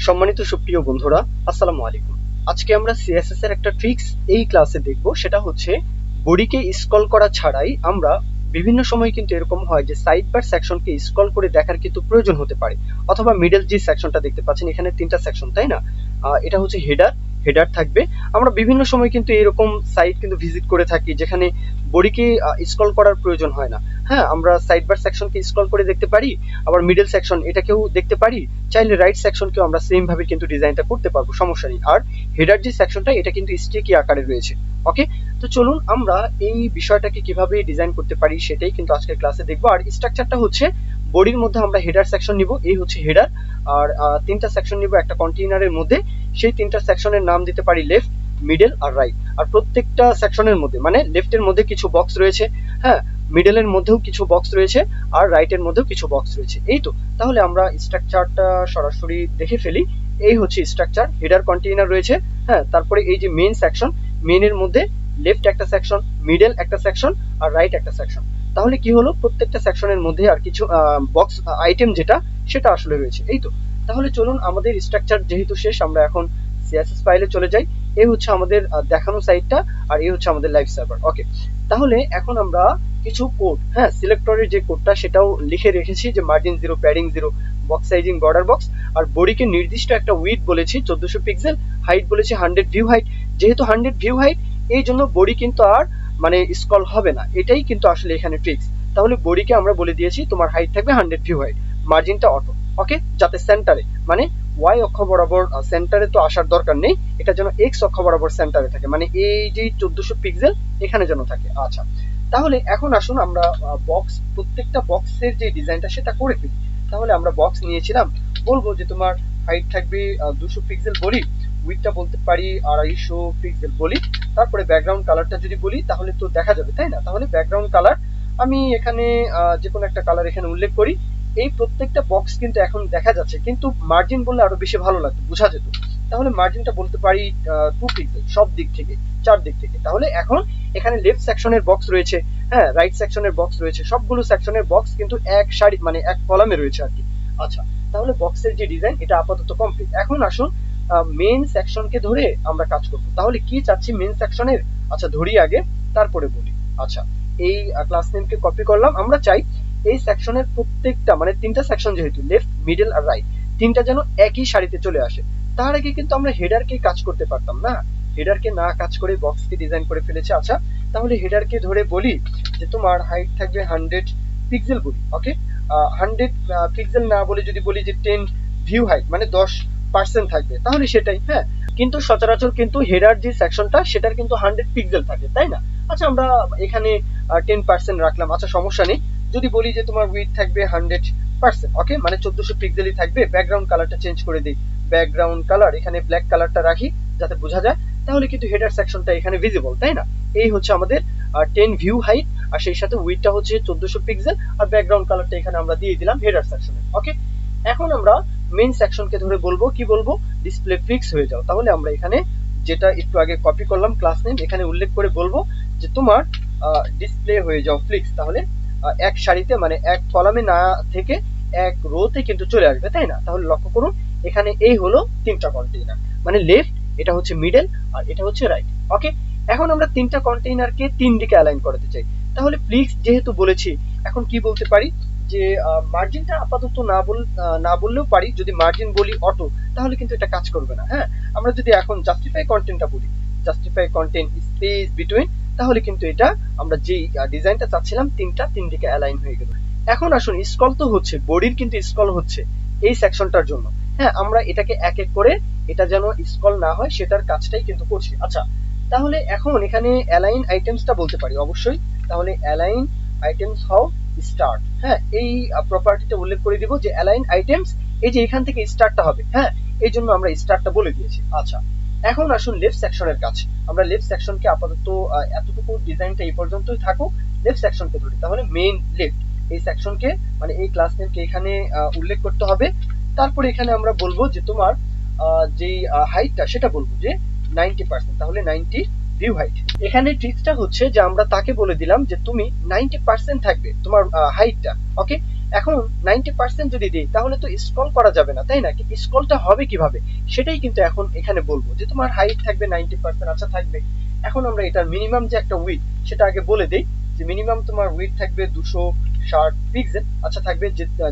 সম্মানিত সুপ্রিয় বন্ধুরা, আসসালামু আলাইকুম। আজকে আমরা সিএসএস এর একটা ট্রিক্স এই ক্লাসে দেখব। সেটা হচ্ছে বডিকে স্ক্রল করা ছাড়াই আমরা বিভিন্ন সময় কিন্তু এরকম হয় যে সাইড বার সেকশনকে স্ক্রল করে দেখার কিন্তু প্রয়োজন হতে পারে, অথবা মিডল যে সেকশনটা দেখতে পাচ্ছেন এখানে তিনটা সেকশন, তাই না? এটা হচ্ছে হেডার থাকবে। আমরা বিভিন্ন সময় কিন্তু এরকম সাইট কিন্তু ভিজিট করে থাকি যেখানে বডিকে স্ক্রল করার প্রয়োজন হয় না। হ্যাঁ, আমরা সাইড বার সেকশনকে স্ক্রল করে দেখতে পারি, আবার মিডল সেকশন এটাকেও দেখতে পারি, চাইলে রাইট সেকশনকেও আমরা সেম ভাবে কিন্তু ডিজাইনটা করতে পারবো, সমস্যা নেই। আর হেডার যে সেকশনটা এটা কিন্তু স্টিকি আকারে রয়েছে। ওকে, তো চলুন আমরা এই বিষয়টাকে কিভাবে ডিজাইন করতে পারি সেটাই কিন্তু আজকের ক্লাসে দেখবো। আর স্ট্রাকচারটা হচ্ছে বডির মধ্যে আমরা হেডার সেকশন নিব, এই হচ্ছে হেডার। আর তিনটা সেকশন নিব একটা কন্টেইনারের মধ্যে। সেই তিনটা সেকশনের নাম দিতে পারি লেফট, মিডল আর রাইট। আর প্রত্যেকটা সেকশনের মধ্যে মানে লেফটের মধ্যে কিছু বক্স রয়েছে, হ্যাঁ, মিডলের মধ্যেও কিছু বক্স রয়েছে, আর রাইটের মধ্যেও কিছু বক্স রয়েছে। এই তো, তাহলে আমরা স্ট্রাকচারটা সরাসরি দেখে ফেলি। এই হচ্ছে স্ট্রাকচার, হেডার কন্টেইনার রয়েছে, হ্যাঁ। তারপরে এই যে মেইন সেকশন, মেইনের মধ্যে লেফট একটা সেকশন, মিডল একটা সেকশন আর রাইট একটা সেকশন। তাহলে কি হলো, প্রত্যেকটা সেকশনের মধ্যে আর কিছু বক্স আইটেম যেটা সেটা আসলে রয়েছে। এই তো, তাহলে চলুন আমাদের স্ট্রাকচার যেহেতু শেষ, আমরা এখন সিএসএস ফাইলে চলে যাই। এই হচ্ছে আমাদের দেখানো সাইটটা, আর এই হচ্ছে আমাদের লাইভ সার্ভার। ওকে, তাহলে এখন আমরা কিছু কোড, হ্যাঁ, সিলেক্টরের যে কোডটা সেটাও লিখে রেখেছি, যে margin 0, padding 0, box sizing border box. আর বডিকে নির্দিষ্ট একটা উইডথ বলেছি 1400 পিক্সেল, হাইট বলেছি 100 ভিউ হাইট। যেহেতু 100 ভিউ হাইট, এই জন্য বডি কিন্তু আর মানে স্ক্রল হবে না, এটাই কিন্তু আসলে এখানে ট্রিক্স। তাহলে বডিকে আমরা বলে দিয়েছি তোমার হাইট থাকবে 100 ভিউ হাইট, মার্জিনটা অটো। ওকে, যাতে সেন্টারে মানে ওয়াই অক্ষ বরাবর সেন্টারে তো আসার দরকার নেই, এটা যেন এক্স অক্ষ বরাবর সেন্টারে থাকে, মানে এই যে 1400 পিক্সেল এখানে যেন থাকে। আচ্ছা, তাহলে এখন আসুন আমরা বক্স, প্রত্যেকটা বক্সের যে ডিজাইনটা সেটা করে ফেলি। তাহলে আমরা বক্স নিয়েছিলাম, বলবো যে তোমার হাইট থাকবে 200 পিক্সেল বলি, উইডথটা বলতে পারি 250 পিক্সেল বলি। তারপরে ব্যাকগ্রাউন্ড কালারটা যদি বলি তাহলে তো দেখা যাবে, তাই না? তাহলে ব্যাকগ্রাউন্ড কালার আমি এখানে যে কোনো একটা কালার এখানে উল্লেখ করি। এই প্রত্যেকটা বক্স কিন্তু এখন দেখা যাচ্ছে, কিন্তু মার্জিন বললে আরো বেশি ভালো লাগতো, বোঝা যেত। তাহলে মার্জিনটা বলতে পারি 2 পিক্সেল, সব দিক থেকে, চার দিক থেকে। তাহলে এখন এখানে লেফট সেকশনের বক্স রয়েছে, হ্যাঁ, রাইট সেকশনের বক্স রয়েছে, সবগুলো সেকশনের বক্স কিন্তু এক সারি মানে এক কলামে রয়েছে আর কি। আচ্ছা, তাহলে বক্সের যে ডিজাইন এটা আপাতত কমপ্লিট। এখন আসুন মেইন সেকশনকে ধরে আমরা কাজ করব। তাহলে কি চাচ্ছি মেইন সেকশনের, আচ্ছা ধরি আগে, তারপরে বলি। আচ্ছা, এই ক্লাস নেমকে কপি করলাম। আমরা চাই এই সেকশনের প্রত্যেকটা মানে তিনটা সেকশন, যেহেতু লেফট, মিডল আর রাইট, তিনটা যেন একই সারিতে চলে আসে। তার আগে কিন্তু আমরা হেডারকে কাজ করতে পারতাম না, হেডারকে না কাজ করে বক্সকে ডিজাইন করে ফেলেছে। আচ্ছা, তাহলে হেডারকে ধরে বলি যে তোমার হাইট থাকবে 100 পিক্সেল বলি। ওকে, 100 পিক্সেল না বলে যদি বলি যে 10 ভিউ হাইট মানে 10% থাকবে, তাহলে সেটাই। হ্যাঁ, কিন্তু সচরাচর কিন্তু হেডার যে সেকশনটা সেটার কিন্তু 100 পিক্সেল থাকে, তাই না? আচ্ছা, আমরা এখানে 10% রাখলাম, আচ্ছা সমস্যা নেই। যদি বলি যে তোমার উইডথ থাকবে 100%, ওকে, মানে 1400 পিক্সেলই থাকবে। ব্যাকগ্রাউন্ড কালারটা চেঞ্জ করে দিই, ব্যাকগ্রাউন্ড কালার এখানে ব্ল্যাক কালারটা রাখি যাতে বোঝা যায়। তাহলে কিন্তু হেডার সেকশনটা এখানে ভিজিবল, তাই না? এই হচ্ছে আমাদের 10 ভিউ হাইট, আর সেই সাথে উইডথটা হচ্ছে 1400 পিক্সেল, আর ব্যাকগ্রাউন্ড কালারটা এখানে আমরা দিয়ে দিলাম হেডার সেকশনে। ওকে, এখন আমরা মেইন সেকশনকে ধরে বলবো, কি বলবো, ডিসপ্লে ফিক্স হয়ে যাও। তাহলে আমরা এখানে যেটা একটু আগে কপি করলাম ক্লাস নেম, এখানে উল্লেখ করে বলবো যে তোমার ডিসপ্লে হয়ে যাও ফ্লিক্স। তাহলে এক সারিতে মানে এক কলামে না থেকে এক রোতে কিন্তু চলে আসবে, তাই না? তাহলে লক্ষ্য করুন এখানে এই হলো তিনটা কন্টেইনার, মানে লেফট, এটা হচ্ছে মিডল, আর এটা হচ্ছে রাইট। ওকে, এখন আমরা তিনটা কন্টেইনারকে তিন দিকে অ্যালাইন করতে চাই। তাহলে ফ্লিক্স যেহেতু বলেছি, এখন কি বলতে পারি যে মার্জিনটা আপাতত না বললেও পারি। যদি মার্জিন বলি অটো, তাহলে কিন্তু এটা কাজ করবে না। হ্যাঁ, আমরা যদি এখন জাস্টিফাই কন্টেন্টটা বলি, জাস্টিফাই কন্টেন্ট স্পেস বিটুইন, তাহলে কিন্তু এটা আমরা যেই ডিজাইনটা চাচ্ছিলাম তিন দিকে অ্যালাইন হয়ে গেল। এখন আসুন স্ক্রল তো হচ্ছে, বডির কিন্তু স্ক্রল হচ্ছে এই সেকশনটার জন্য। হ্যাঁ, আমরা এটাকে এক এক করে এটা যেন স্ক্রল না হয় সেটার কাজটাই কিন্তু করছি। আচ্ছা, তাহলে এখন এখানে অ্যালাইন আইটেমসটা বলতে পারি অবশ্যই। তাহলে অ্যালাইন আইটেমস হাউ স্টার্ট, হ্যাঁ, এই প্রপার্টিটা উল্লেখ করে দিব যে অ্যালাইন আইটেমস, এই যে এখান থেকে স্টার্টটা হবে, হ্যাঁ, এই জন্য আমরা স্টার্টটা বলে দিয়েছি। আচ্ছা, এখন আসুন লেফট সেকশনের কাছে। আমরা লেফট সেকশনকে আপাতত এতটুকু ডিজাইনটা এই পর্যন্তই থাকুক, লেফট সেকশনকে ধরি। তাহলে মেইন লেফট এই সেকশনকে মানে এই ক্লাস নেমকে এখানে উল্লেখ করতে হবে। তারপরে এখানে আমরা বলবো যে তোমার যেই হাইটটা সেটা বলবো যে 90%, তাহলে 90 ভিউ হাইট। এখানে ট্রিক্সটা হচ্ছে যে আমরা তাকে বলে দিলাম যে তুমি 90% থাকবে তোমার হাইটটা। ওকে, এখন 90% যদি দিই তাহলে তো স্ক্রল করা যাবে না, তাই না? স্ক্রলটা হবে কিভাবে সেটাই কিন্তু এখন এখানে বলবো, যে তোমার হাইট থাকবে 90%, আচ্ছা থাকবে। এখন আমরা এটার মিনিমাম যে একটা উইডথ সেটা আগে বলে দেই, যে মিনিমাম তোমার উইডথ থাকবে 260 পিক্সেল, আচ্ছা থাকবে।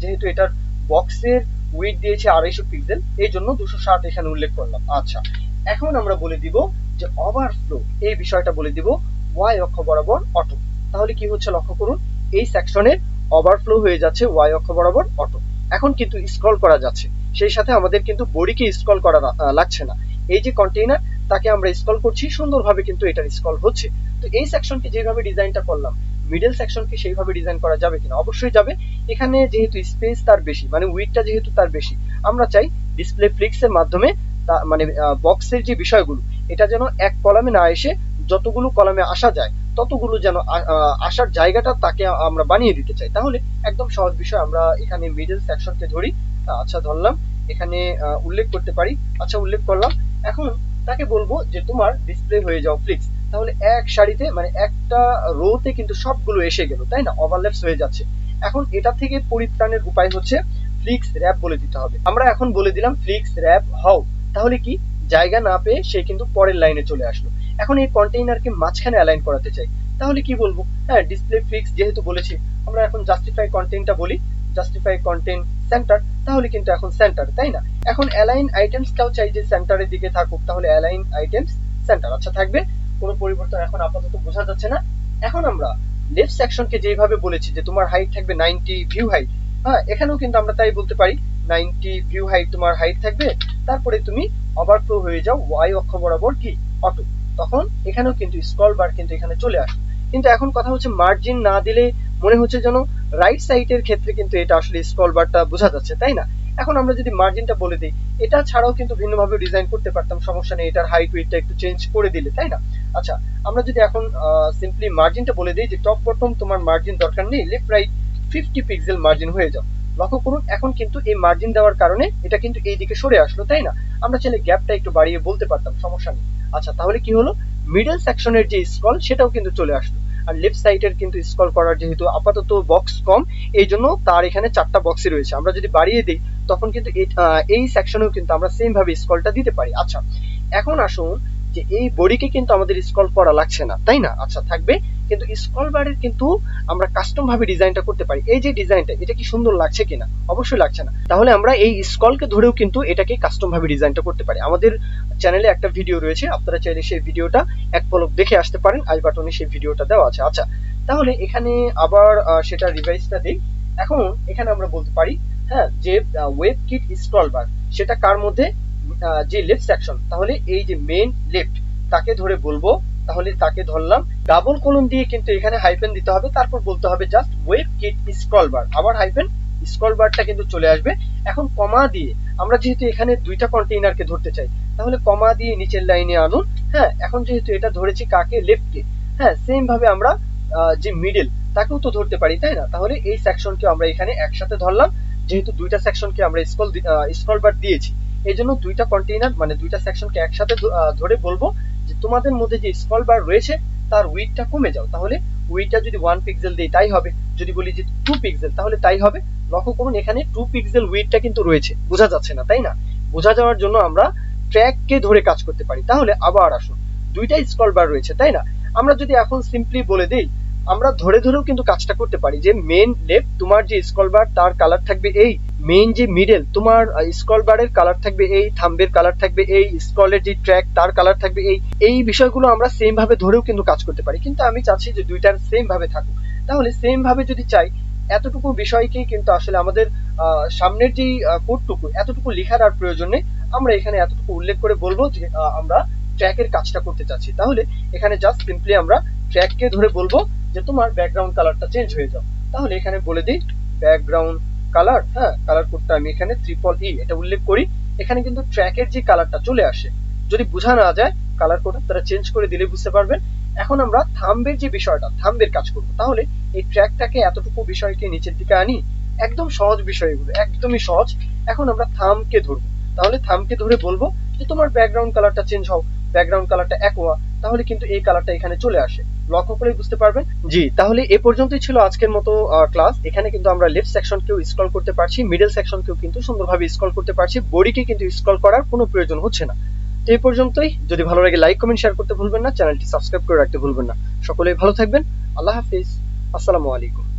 যেহেতু এটার বক্সের উইডথ দিয়েছে 250 পিক্সেল, এই জন্য 260 এখানে উল্লেখ করলাম। আচ্ছা, এখন আমরা বলে দিব যে ওভারফ্লো, এই বিষয়টা বলে দিব ওয়াই অক্ষ বরাবর অটো। তাহলে কি হচ্ছে লক্ষ্য করুন, এই সেকশনের ওভারফ্লো হয়ে যাচ্ছে ওয়াই অক্ষ বরাবর অটো। এখন কিন্তু স্ক্রল করা যাচ্ছে, সেই সাথে আমাদের কিন্তু বডিকে স্ক্রল করা লাগছে না। এই যে কন্টেইনার, তাকে আমরা স্ক্রল করছি, সুন্দরভাবে কিন্তু এটা স্ক্রল হচ্ছে। তো এই সেকশনকে যেভাবে ডিজাইনটা করলাম, মিডল সেকশনকে সেইভাবে ডিজাইন করা যাবে কিনা? অবশ্যই যাবে। এখানে যেহেতু স্পেস তার বেশি, মানে উইডথটা যেহেতু তার বেশি, আমরা চাই ডিসপ্লে ফ্লিক্স এর মাধ্যমে মানে বক্সের যে বিষয়গুলো, এটা যেন এক কলামে না এসে যতগুলো কলামে আসা যায় ততগুলো যেন আসার জায়গাটা তাকে আমরা বানিয়ে দিতে চাই। তাহলে একদম সহজ বিষয়, আমরা এখানে মিডল সেকশনকে ধরি। আচ্ছা ধরলাম, এখানে উল্লেখ করতে পারি। আচ্ছা উল্লেখ করলাম। এখন তাকে বলবো যে তোমার ডিসপ্লে হয়ে যাও ফ্লিক্স। তাহলে এক সারিতে, মানে একটা রোতে কিন্তু সবগুলো এসে গেল, তাই না? ওভারল্যাপস হয়ে যাচ্ছে। এখন এটা থেকে পরিত্রাণের উপায় হচ্ছে ফ্লিক্স র্যাপ বলে দিতে হবে। আমরা এখন বলে দিলাম ফ্লিক্স র্যাপ হও। তাহলে কি, জায়গা না পেয়ে সে কিন্তু পরের লাইনে চলে আসলো। এখন এই কন্টেইনারকে মাঝখানে অ্যালাইন করাতে চাই, তাহলে কি বলবো? হ্যাঁ, ডিসপ্লে ফিক্স যেহেতু বলেছি, আমরা এখন জাস্টিফাই কন্টেন্টটা বলি, জাস্টিফাই কন্টেন্ট সেন্টার। তাহলে কিন্তু এখন সেন্টার, তাই না? এখন অ্যালাইন আইটেমসটাও চাই যে সেন্টারের দিকে থাকুক, তাহলে অ্যালাইন আইটেমস সেন্টার, আচ্ছা থাকবে। কোনো পরিবর্তন এখন আপাতত বোঝা যাচ্ছে না। এখন আমরা লেফট সেকশনকে যেভাবে বলেছি যে তোমার হাইট থাকবে 90 ভিউ হাইট, হ্যাঁ এখানেও কিন্তু আমরা তাই বলতে পারি 90 ভিউ হাইট তোমার হাইট থাকবে। তারপরে তুমি ওভারফ্লো হয়ে যাও ওয়াই অক্ষ বরাবর কি অটো, তখন এখানেও কিন্তু স্ক্রল বার কিন্তু এখানে চলে আসবে। কিন্তু এখন কথা হচ্ছে মার্জিন না দিলে মনে হচ্ছে যেন রাইট সাইডের ক্ষেত্রে কিন্তু এটা আসলে স্ক্রল বারটা বোঝা যাচ্ছে, তাই না? এখন আমরা যদি মার্জিনটা বলে দিই, এটা ছাড়াও কিন্তু ভিন্নভাবে ডিজাইন করতে পারতাম, সমস্যা নেই, এটার হাইট উইডথটা একটু চেঞ্জ করে দিলে, তাই না? আচ্ছা, আমরা যদি এখন সিম্পলি মার্জিনটা বলে দিই যে টপ বটম তোমার মার্জিন দরকার নেই, লেফট রাইট 50 পিক্সেল মার্জিন হয়ে যাও। লক্ষ্য করুন, এখন কিন্তু এই মার্জিন দেওয়ার কারণে এটা কিন্তু এই দিকে সরে আসলো, তাই না? আমরা চাইলে গ্যাপটা একটু বাড়িয়ে বলতে পারতাম, সমস্যা নেই। আচ্ছা, তাহলে কি হলো, মিডল সেকশনের যে স্ক্রল সেটাও কিন্তু চলে আসলো। আর লেফট সাইডের কিন্তু স্ক্রল করার যেহেতু আপাতত বক্স কম, এই জন্য তার এখানে 4টা বক্সই রয়েছে। আমরা যদি বাড়িয়ে দিই তখন কিন্তু এই সেকশনেও কিন্তু আমরা সেম ভাবে স্ক্রলটা দিতে পারি। আচ্ছা, এখন আসুন যে এই বডিকে কিন্তু আমাদের স্ক্রল করা লাগছে না, তাই না? আচ্ছা থাকবে, কিন্তু স্ক্রল বারের কিন্তু আমরা কাস্টম ভাবে ডিজাইনটা করতে পারি। এই যে ডিজাইনটা, এটা কি সুন্দর লাগছে কিনা? অবশ্যই লাগছে না। তাহলে আমরা এই স্ক্রলকে ধরেও কিন্তু এটাকে কাস্টম ভাবে ডিজাইনটা করতে পারি। আমাদের চ্যানেলে একটা ভিডিও রয়েছে, আপনারা চাইলে সেই ভিডিওটা এক পলক দেখে আসতে পারেন, আই বাটনে সেই ভিডিওটা দেওয়া আছে। আচ্ছা, তাহলে এখানে আবার সেটা রিভাইজটা দিই। এখন এখানে আমরা বলতে পারি, হ্যাঁ, যে ওয়েব কিট স্ক্রল বার সেটা কার মধ্যে, যে লেফট সেকশন, তাহলে এই যে মেইন লেফট তাকে ধরে বলবো, তাহলে তাকে ধরলাম, ডাবল কোলন দিয়ে কিন্তু এখানে হাইফেন দিতে হবে, তারপর বলতে হবে just web kit scroll bar, আবার হাইফেন, স্ক্রল বারটা কিন্তু চলে আসবে। এখন কমা দিয়ে, আমরা যেহেতু এখানে দুইটা কন্টেইনারকে ধরতে চাই, তাহলে কমা দিয়ে নিচের লাইনে আনুন। হ্যাঁ, এখন যেহেতু এটা ধরেছি কাকে, লেফটকে, হ্যাঁ সেম ভাবে আমরা যে মিডল তাকেও তো ধরতে পারি, তাই না? তাহলে এই সেকশনকে আমরা এখানে একসাথে ধরলাম, যেহেতু দুইটা সেকশনকে আমরা স্ক্রল বার দিয়েছি, এই জন্য দুইটা কন্টেইনার মানে দুইটা সেকশনকে একসাথে ধরে বলবো যে তোমাদের মধ্যে যে স্ক্রল বার রয়েছে তার উইডথটা কমে যাও। তাহলে উইডথটা যদি 1 পিক্সেল দিই তাই হবে, যদি বলি যে 2 পিক্সেল তাহলে তাই হবে। লক্ষ্য করুন, এখানে 2 পিক্সেল উইডথটা কিন্তু রয়েছে, বোঝা যাচ্ছে না, তাই না? বোঝা যাওয়ার জন্য আমরা ট্র্যাককে ধরে কাজ করতে পারি। তাহলে আবার আসুন, দুইটা স্ক্রল বার রয়েছে, তাই না? আমরা যদি এখন সিম্পলি বলে দেই, আমরা ধরে ধরেও কিন্তু কাজটা করতে পারি, যে মেইন লেফট তোমার যে স্ক্রল বার তার কালার থাকবে এই, মেইন যে মিডল তোমার স্ক্রল বারের কালার থাকবে এই, থাম্বের কালার থাকবে এই, স্ক্রলের যে ট্র্যাক তার কালার থাকবে এই। এই বিষয়গুলো আমরা সেম ভাবে ধরেও কিন্তু কাজ করতে পারি, কিন্তু আমি চাচ্ছি যে দুইটার সেম ভাবে থাকুক। তাহলে সেম ভাবে যদি চাই, এতটুকু বিষয়কেই কিন্তু আসলে আমাদের সামনের যে কোডটুকু এতটুকু লেখার আর প্রয়োজন নেই। আমরা এখানে এতটুকু উল্লেখ করে বলবো যে আমরা ট্র্যাকের কাজটা করতে চাচ্ছি। তাহলে এখানে জাস্ট সিম্পলি আমরা ট্র্যাককে ধরে বলবো যে তোমার ব্যাকগ্রাউন্ড কালারটা চেঞ্জ হয়ে যাও। তাহলে এখানে বলে দিই ব্যাকগ্রাউন্ড কালার, হ্যাঁ কালার কোডটা আমি এখানে EEE এটা উল্লেখ করি। এখানে কিন্তু ট্র্যাকের যে কালারটা চলে আসে, যদি বোঝা না যায় কালার কোড আপনারা চেঞ্জ করে দিলে বুঝতে পারবেন। এখন আমরা থাম্বের যে বিষয়টা, থাম্বের কাজ করব। তাহলে এই ট্র্যাকটাকে এতটুকু বিষয়কে নিচের দিকে আনি, একদম সহজ বিষয় এগুলো, একদমই সহজ। এখন আমরা থাম্বকে ধরবো, তাহলে থাম্বকে ধরে বলবো যে তোমার ব্যাকগ্রাউন্ড কালারটা চেঞ্জ হও, ব্যাকগ্রাউন্ড কালারটা অ্যাকোয়া, তাহলে কিন্তু এই কালারটা এখানে চলে আসে। লক্ষ্য করে বুঝতে পারবেন। জি, তাহলে এ পর্যন্তই ছিল আজকের মতো ক্লাস। এখানে কিন্তু আমরা লেফট সেকশনকেও স্ক্রল করতে পারছি, মিডল সেকশনকেও কিন্তু সুন্দরভাবে স্ক্রল করতে পারছি, বডিকে কিন্তু স্ক্রল করার কোনো প্রয়োজন হচ্ছে না। তো এই পর্যন্তই। যদি ভালো লাগে লাইক কমেন্ট শেয়ার করতে ভুলবেন না, চ্যানেলটি সাবস্ক্রাইব করে রাখতে ভুলবেন না। সকলেই ভালো থাকবেন। আল্লাহ হাফিজ। আসসালামু আলাইকুম।